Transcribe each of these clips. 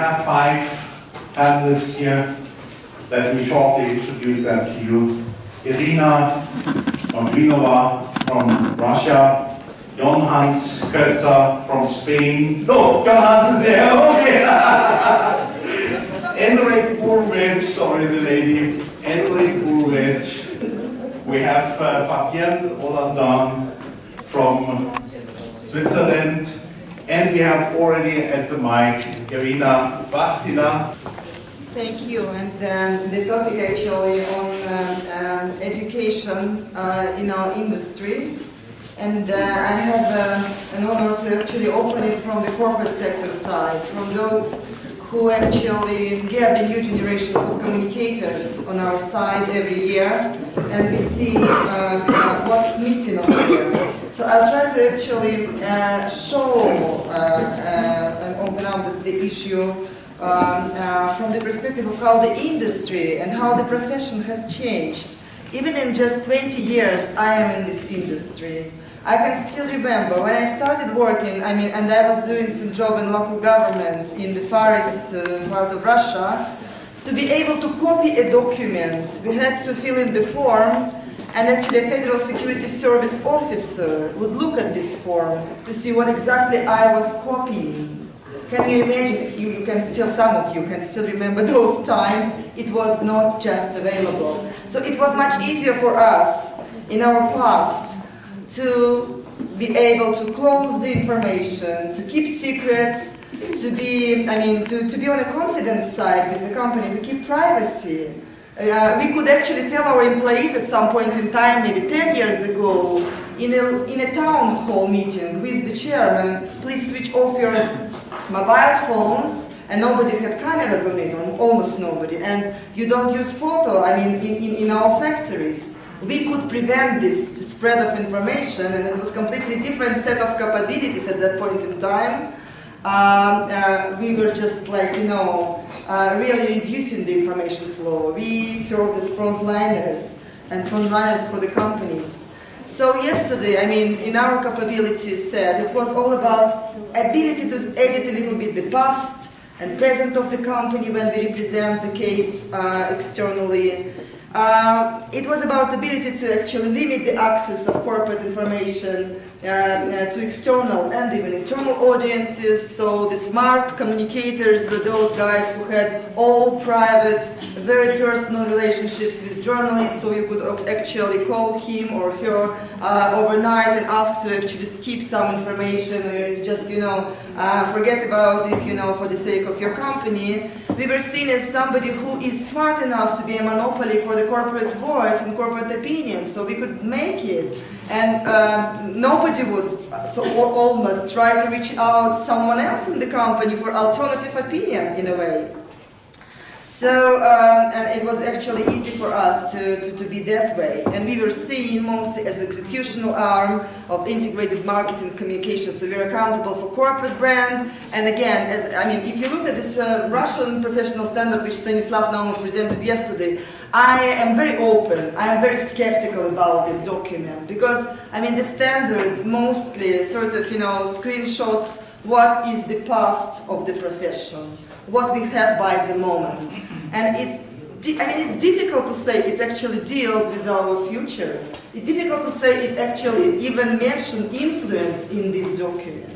have 5 panelists here. Let me shortly introduce them to you. Irina Magrinova from Russia, Jon Hans Kötzer from Spain. No, Jon Hans is there, okay. Enric Burwitz, sorry the lady, Enric Burwitz. We have Fabienne Rollandin from Switzerland. And we have already at the mic Irina Bachtina. Thank you. And the topic actually on education in our industry. And I have an honor to actually open it from the corporate sector side, from those who actually get the new generations of communicators on our side every year, and we see what's missing over here. So I'll try to actually show and open up the issue from the perspective of how the industry and how the profession has changed. Even in just 20 years I am in this industry. I can still remember when I started working, and I was doing some job in local government in the farthest part of Russia. To be able to copy a document, we had to fill in the form, and actually a Federal Security Service officer would look at this form to see what exactly I was copying. Can you imagine? You can still, some of you can still remember those times. It was not just available. So it was much easier for us in our past to be able to close the information, to keep secrets, to be, to be on a confidence side with the company, to keep privacy. We could actually tell our employees at some point in time, maybe 10 years ago, in a town hall meeting with the chairman, please switch off your mobile phones, and nobody had cameras on it, almost nobody, and you don't use photo, in our factories. We could prevent this spread of information, and it was completely different set of capabilities at that point in time. We were just like, really reducing the information flow. We served as frontliners and frontrunners for the companies. So yesterday, in our capability set, it was all about ability to edit a little bit the past and present of the company when we represent the case externally. It was about the ability to actually limit the access of corporate information to external and even internal audiences. So the smart communicators were those guys who had all private, very personal relationships with journalists, so you could actually call him or her overnight and ask to actually skip some information, or just, forget about it, for the sake of your company. We were seen as somebody who is smart enough to be a monopoly for the corporate voice and corporate opinion, so we could make it. And nobody would almost try to reach out someone else in the company for alternative opinion, in a way. So, and it was actually easy for us to be that way. And we were seen mostly as the executional arm of integrated marketing communication. So we're accountable for corporate brand. And again, if you look at this Russian professional standard, which Stanislav Naumov presented yesterday, I am very open, I am very skeptical about this document. Because, the standard mostly sort of, screenshots what is the past of the profession, what we have by the moment. And it's difficult to say it actually deals with our future. It's difficult to say it actually even mentioned influence in this document,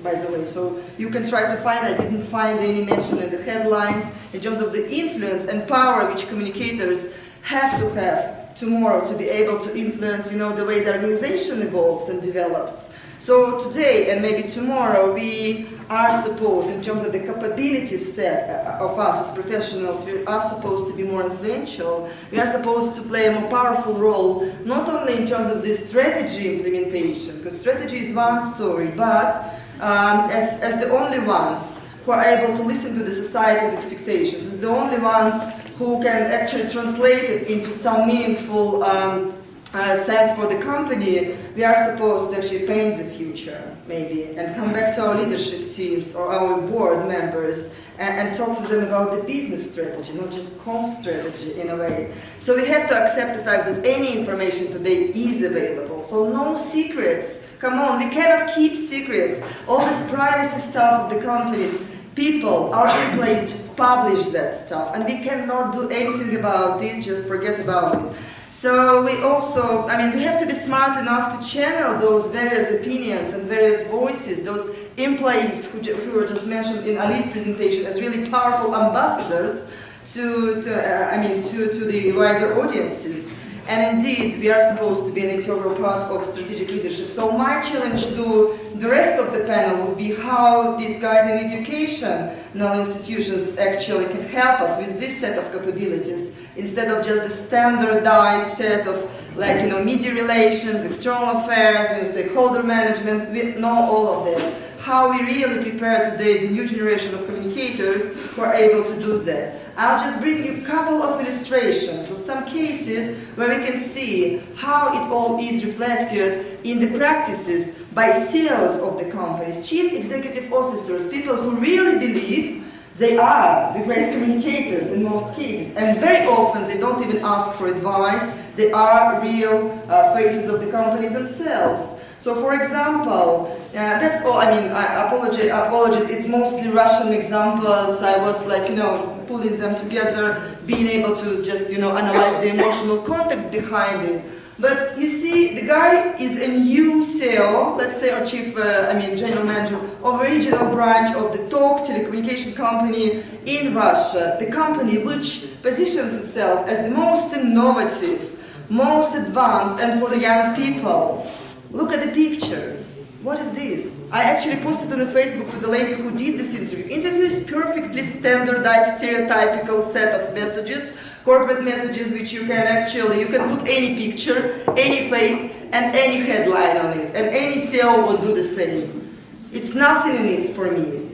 by the way. So you can try to find, I didn't find any mention in the headlines in terms of the influence and power which communicators have to have tomorrow to be able to influence, the way the organization evolves and develops. So today and maybe tomorrow we are supposed, in terms of the capability set of us as professionals, we are supposed to be more influential. We are supposed to play a more powerful role, not only in terms of the strategy implementation, because strategy is one story, but as the only ones who are able to listen to the society's expectations, as the only ones who can actually translate it into some meaningful sense for the company, we are supposed to actually paint the future, maybe, and come back to our leadership teams or our board members and talk to them about the business strategy, not just comm strategy in a way. So we have to accept the fact that any information today is available. So no secrets. Come on, we cannot keep secrets. All this privacy stuff of the companies people, our employees just publish that stuff, and we cannot do anything about it, just forget about it. So we also, I mean, we have to be smart enough to channel those various opinions and various voices, those employees who were just mentioned in Ali's presentation as really powerful ambassadors to the wider audiences. And indeed, we are supposed to be an integral part of strategic leadership. So my challenge to the rest of the panel would be how these guys in education, institutions actually can help us with this set of capabilities, instead of just the standardized set of, like, media relations, external affairs, stakeholder management. We know all of them. How we really prepare today the new generation of communicators who are able to do that. I'll just bring you a couple of illustrations of some cases where we can see how it all is reflected in the practices by CEOs of the companies, chief executive officers, people who really believe they are the great communicators in most cases, and very often they don't even ask for advice. They are real faces of the companies themselves. So, for example, that's all. I mean, apologies. It's mostly Russian examples. I was pulling them together, being able to just analyze the emotional context behind it. But you see, the guy is a new CEO, let's say, or chief, general manager of a regional branch of the top telecommunication company in Russia. The company which positions itself as the most innovative, most advanced, and for the young people. Look at the picture. What is this? I actually posted on Facebook to the lady who did this interview. Interview is perfectly standardized, stereotypical set of messages, corporate messages, which you can put any picture, any face, and any headline on it, and any CEO will do the same. It's nothing in it for me.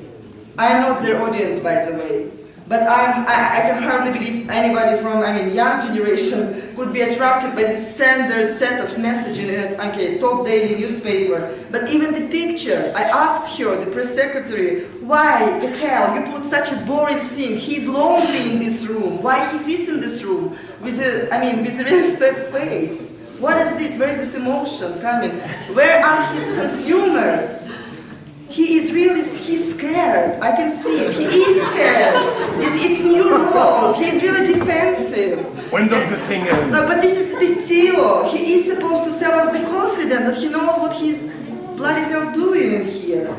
I am not their audience, by the way. But I can hardly believe anybody from, young generation could be attracted by this standard set of messaging in a top daily newspaper. But even the picture, I asked her, the press secretary, why the hell you put such a boring thing? He's lonely in this room. Why he sits in this room with a really sad face? What is this? Where is this emotion coming? Where are his consumers? He's scared. I can see it. He is scared. It's new role. He's really defensive. When Dr. Singer... No, but this is the CEO. He is supposed to sell us the confidence that he knows what he's bloody hell doing in here.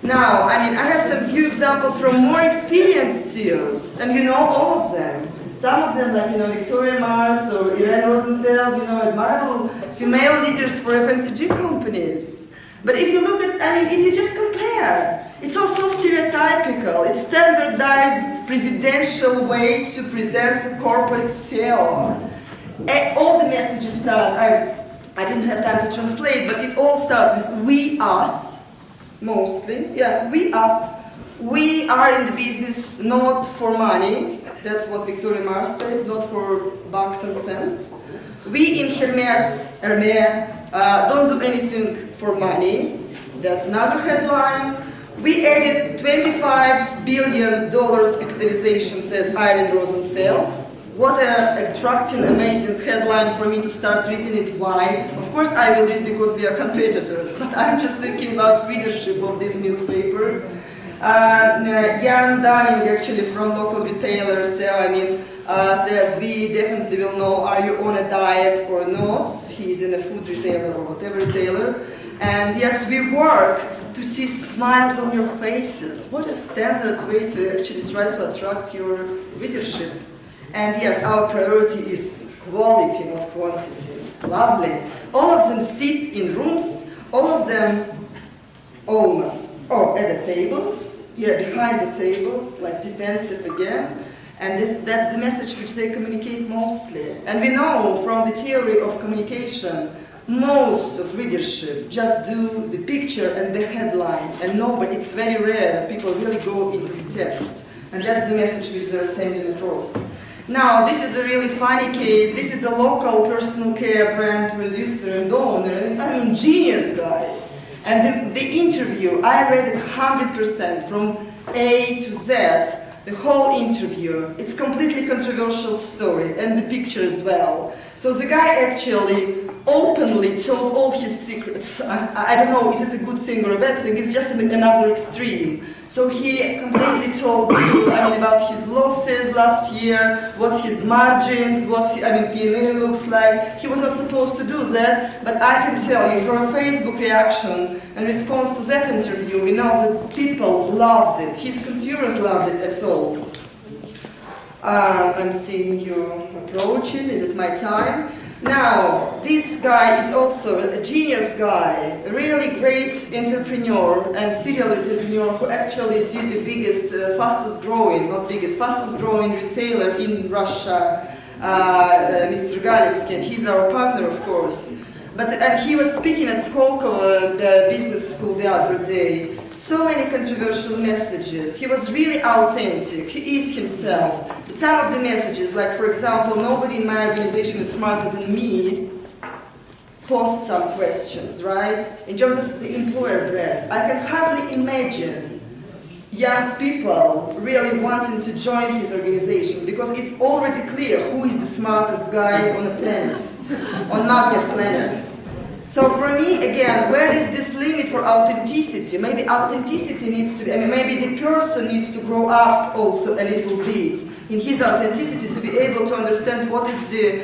Now, I have some few examples from more experienced CEOs, and all of them. Some of them, like, Victoria Mars or Irene Rosenfeld, admirable female leaders for FMCG companies. But if you look at, if you just compare, it's also stereotypical. It's standardized presidential way to present a corporate CEO. And all the messages start, I didn't have time to translate, but it all starts with we, us, mostly. Yeah, we, us. We are in the business not for money. That's what Victoria Mars says, not for bucks and cents. We in Hermes, don't do anything for money. That's another headline. We added $25 billion capitalization, says Irene Rosenfeld. What an attracting, amazing headline for me to start reading it. Why? Of course I will read because we are competitors, but I'm just thinking about readership of this newspaper. Jan Dunning, actually from local retailers, says we definitely will know, are you on a diet or not? He's in a food retailer or whatever retailer. And yes, we work to see smiles on your faces. What a standard way to actually try to attract your readership. And yes, our priority is quality, not quantity. Lovely. All of them sit in rooms, all of them almost, or at the tables, behind the tables, like defensive again. And that's the message which they communicate mostly. And we know from the theory of communication, most of readership just do the picture and the headline, and nobody, it's very rare that people really go into the text. And that's the message which they're sending across. Now, this is a really funny case. This is a local personal care brand producer and owner, genius guy. And the interview, I read it 100% from A to Z. The whole interview, it's completely controversial story, and the picture as well. So the guy actually openly told all his secrets. I don't know, is it a good thing or a bad thing? It's just another extreme. So he completely told about his losses last year, what his margins, what P&L looks like. He was not supposed to do that, but I can tell you from a Facebook reaction and response to that interview, we know that people loved it. His consumers loved it at all. I'm seeing you approaching. Is it my time? Now, this guy is also a genius guy, a really great entrepreneur and serial entrepreneur who actually did the biggest, fastest growing retailer in Russia, Mr. Galitskin. He's our partner, of course. And he was speaking at Skolkovo, the business school, the other day. So many controversial messages. He was really authentic. He is himself. But some of the messages, like for example, nobody in my organization is smarter than me, posed some questions, right? In terms of the employer brand, I can hardly imagine young people really wanting to join his organization because it's already clear who is the smartest guy on the planet, on Magnet planet. So for me, again, where is this limit for authenticity? Maybe authenticity needs to be, maybe the person needs to grow up also a little bit in his authenticity to be able to understand what is the,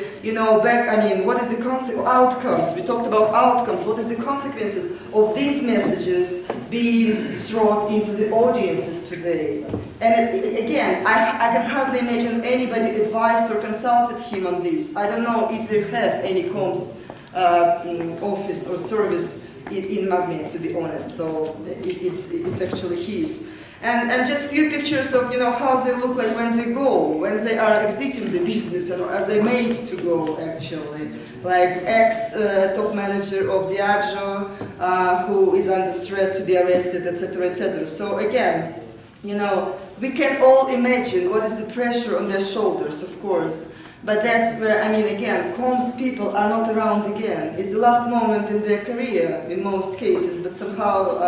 what is the outcomes. We talked about outcomes. What is the consequences of these messages being thrown into the audiences today? And again, I can hardly imagine anybody advised or consulted him on this. I don't know if they have any comms office or service in Magnet, to be honest. So it's actually his. And just few pictures of how they look like when they are exiting the business, and are they made to go actually. Like ex-top manager of Diageo, who is under threat to be arrested, etc., etc. So again, we can all imagine what is the pressure on their shoulders, of course. But that's where, again, comms people are not around again. It's the last moment in their career, in most cases, but somehow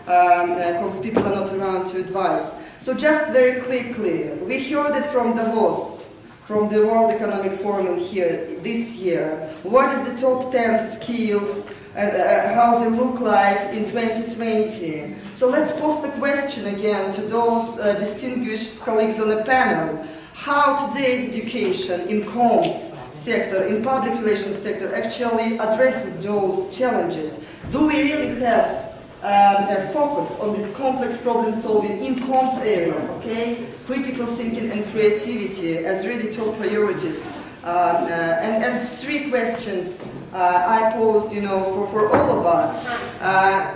comms people are not around to advise. So just very quickly, we heard it from Davos, from the World Economic Forum here this year. What is the top 10 skills and how they look like in 2020? So let's pose the question again to those distinguished colleagues on the panel. How today's education in comms sector, in public relations sector, actually addresses those challenges? Do we really have a focus on this complex problem solving in comms area, okay? Critical thinking and creativity as really top priorities. And three questions I pose, for all of us.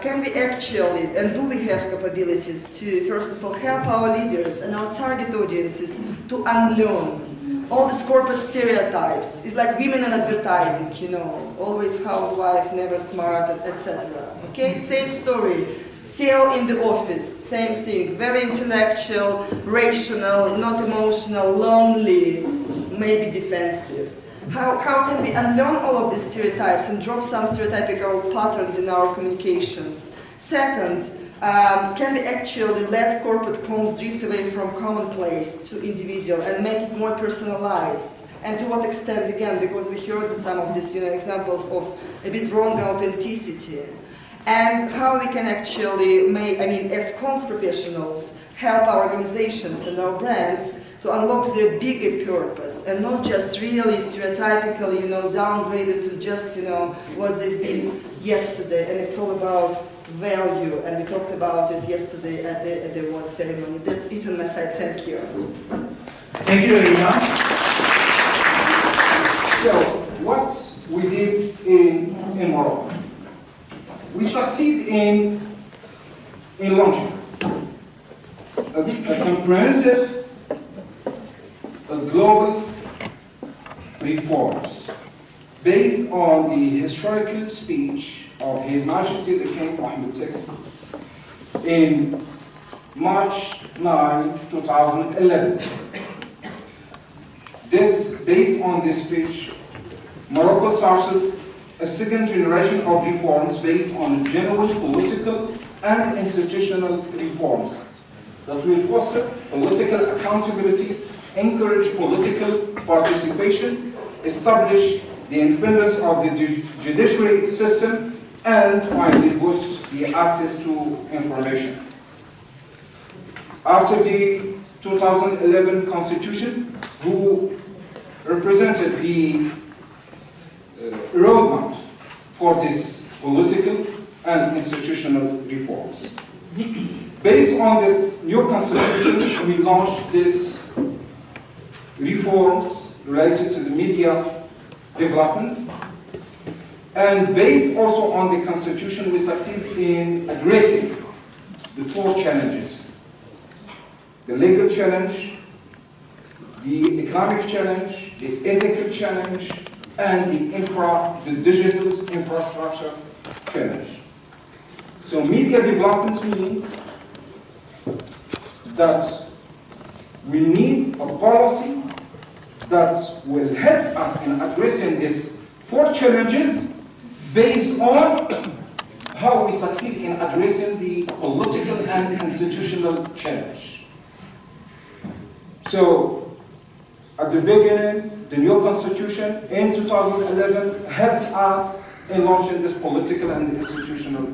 Can we actually, and do we have capabilities to, first of all, help our leaders and our target audiences to unlearn all these corporate stereotypes? It's like women in advertising, always housewife, never smart, etc. Okay, same story. CEO in the office, same thing. Very intellectual, rational, not emotional, lonely, maybe defensive. How can we unlearn all of these stereotypes and drop some stereotypical patterns in our communications? Second, can we actually let corporate comms drift away from commonplace to individual and make it more personalized? And to what extent, again, because we heard some of these examples of a bit wrong authenticity. And how we can actually make, as comms professionals, help our organizations and our brands to unlock their bigger purpose and not just really stereotypically, downgraded to just, what they've been yesterday. And it's all about value, and we talked about it yesterday at the award ceremony. That's it on my side. Thank you. Thank you, Irina. So, what we did in Morocco. We succeed in launching a comprehensive, global reforms based on the historical speech of His Majesty the King Mohammed VI in March 9, 2011. Based on this speech, Morocco started a second generation of reforms based on genuine political and institutional reforms that will foster political accountability, encourage political participation, establish the independence of the judiciary system, and finally boost the access to information. After the 2011 Constitution, who represented the roadmap for this political and institutional reforms. Based on this new Constitution, we launched these reforms related to the media developments. And based also on the Constitution, we succeed in addressing the four challenges: the legal challenge, the economic challenge, the ethical challenge, and the digital infrastructure challenge. So media development means that we need a policy that will help us in addressing these four challenges based on how we succeed in addressing the political and institutional challenge. So, at the beginning, the new Constitution in 2011 helped us in launching this political and institutional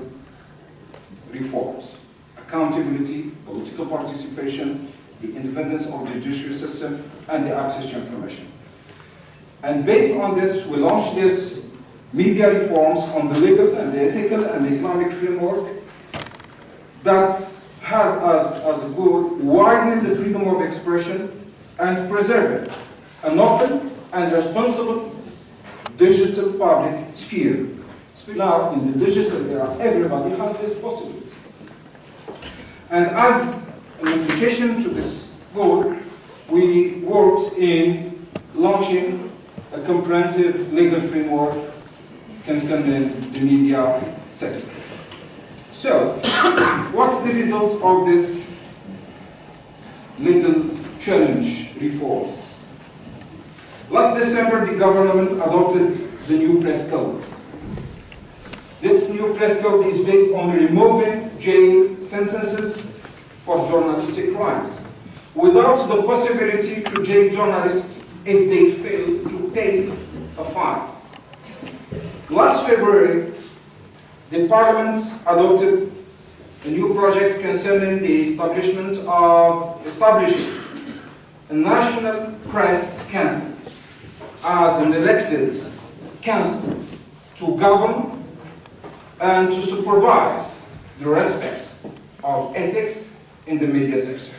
reforms: accountability, political participation, the independence of the judiciary system, and the access to information. And based on this, we launched these media reforms on the legal and the ethical and the economic framework that has as a goal widening the freedom of expression and preserving an open and responsible digital public sphere. Now, in the digital era, everybody has this possibility. And as an application to this goal, we worked in launching a comprehensive legal framework concerning the media sector. So, what's the results of this legal challenge reforms? Last December, the government adopted the new press code. This new press code is based on removing jail sentences for journalistic crimes, without the possibility to jail journalists if they fail to pay a fine. Last February, the Parliament adopted a new project concerning the establishing a National Press Council as an elected council to govern and to supervise the respect of ethics in the media sector.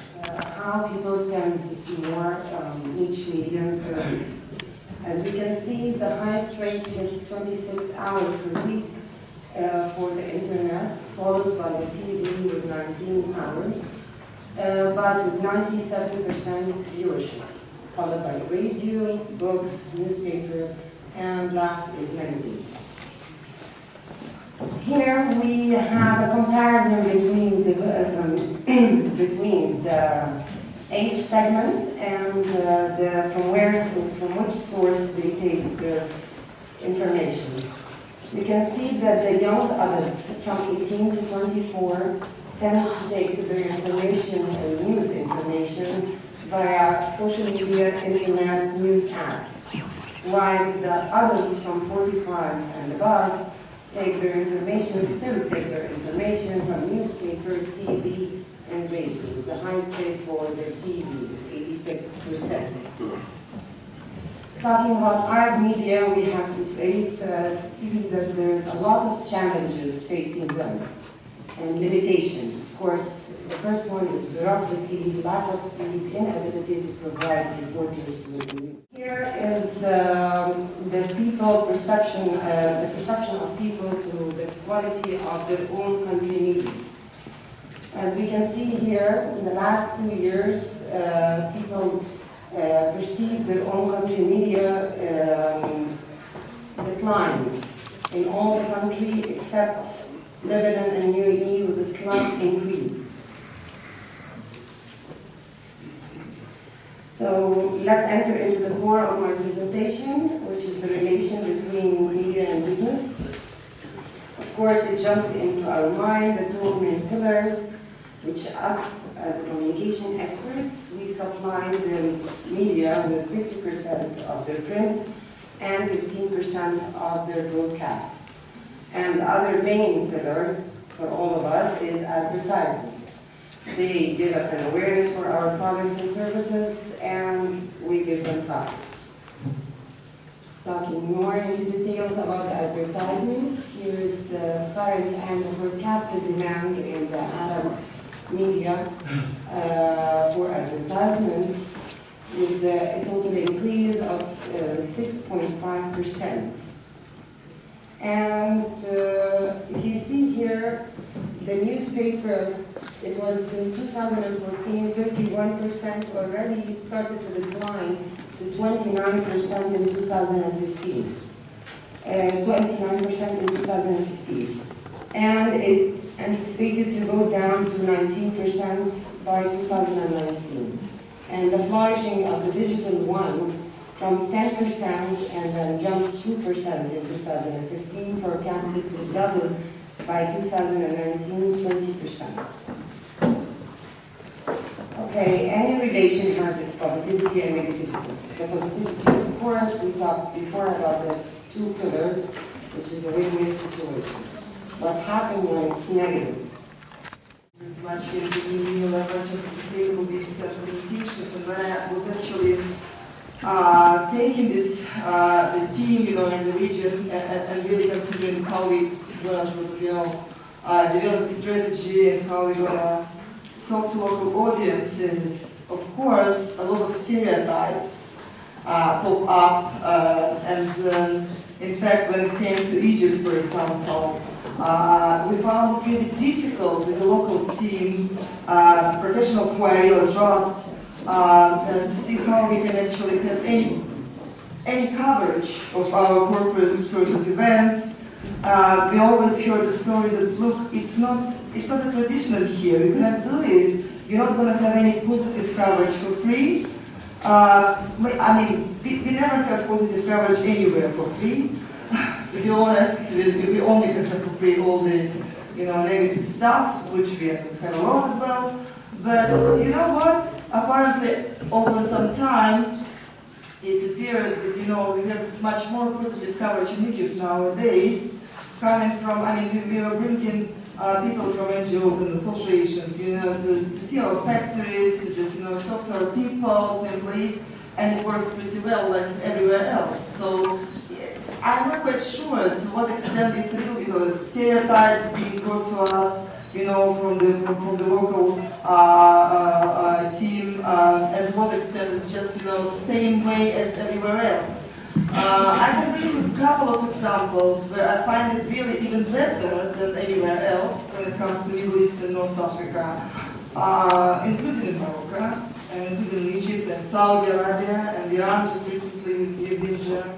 How people spend more each medium. As we can see, the highest rate is 26 hours per week for the internet, followed by the TV with 19 hours, but with 97% viewership, followed by radio, books, newspaper, and last is magazine. Here we have a comparison between the age segment and from which source they take the information. You can see that the young adults from 18 to 24 tend to take their information and news information via social media, internet, news apps, while the adults from 45 and above take their information, still take their information from newspaper, TV, and radio. The highest rate for the TV, 86%. Talking about our media, we have to see that there's a lot of challenges facing them and limitations. Of course, the first one is bureaucracy, lack of speed, inability to provide reporters with news. Here is the people perception, the perception of people to the quality of their own country media. As we can see here, in the last 2 years, people perceive their own country media declined in all the country except Lebanon and UAE with a slight increase. So let's enter into the core of my presentation, which is the relation between media and business. Of course, it jumps into our mind, the two main pillars, which us, as communication experts, we supply the media with 50% of their print and 15% of their broadcast. And the other main pillar for all of us is advertising. They give us an awareness for our products and services, and we give them profits. Talking more into details about the advertisement, here is the current and forecasted demand in the Arab media for advertisement, with a total increase of 6.5%. And if you see here, the newspaper, it was in 2014, 31% already started to decline to 29% in 2015. 29% in 2015. And it anticipated to go down to 19% by 2019. And the flourishing of the digital one from 10% and then jumped 2% in 2015, forecasted to double by 2019, 20%. Okay, any relation has its positivity and negativity. The positivity, of course, we talked before about the two pillars, which is a win-win situation. What happens when it's negative? As much in the new leverage of sustainable business and communications, and when I was actually taking this team, in the region, and really considering how we gonna sort of, develop a strategy and how we're gonna talk to local audiences. Of course, a lot of stereotypes pop up, and in fact, when it came to Egypt, for example, we found it really difficult with a local team, professionals who I really trust, to see how we can actually have any coverage of our corporate sort of events. We always heard the stories that, look, it's not a traditional here, we cannot do it, you're not going to have any positive coverage for free. I mean, we never have positive coverage anywhere for free. To be honest, we only can have for free all the negative stuff, which we have a lot as well. But you know what? Apparently, over some time, it appeared that we have much more positive coverage in Egypt nowadays, coming from. I mean, we are bringing people from NGOs and associations, to see our factories, to just talk to our people, to employees, and it works pretty well like everywhere else. So I'm not quite sure to what extent it's a little stereotypes being brought to us, from the local team, and to what extent it's just same way as everywhere else. I can bring you a couple of examples where I find it really even better than anywhere else when it comes to Middle East and North Africa, including in Morocco, and including Egypt and Saudi Arabia and Iran. Just recently we've been there.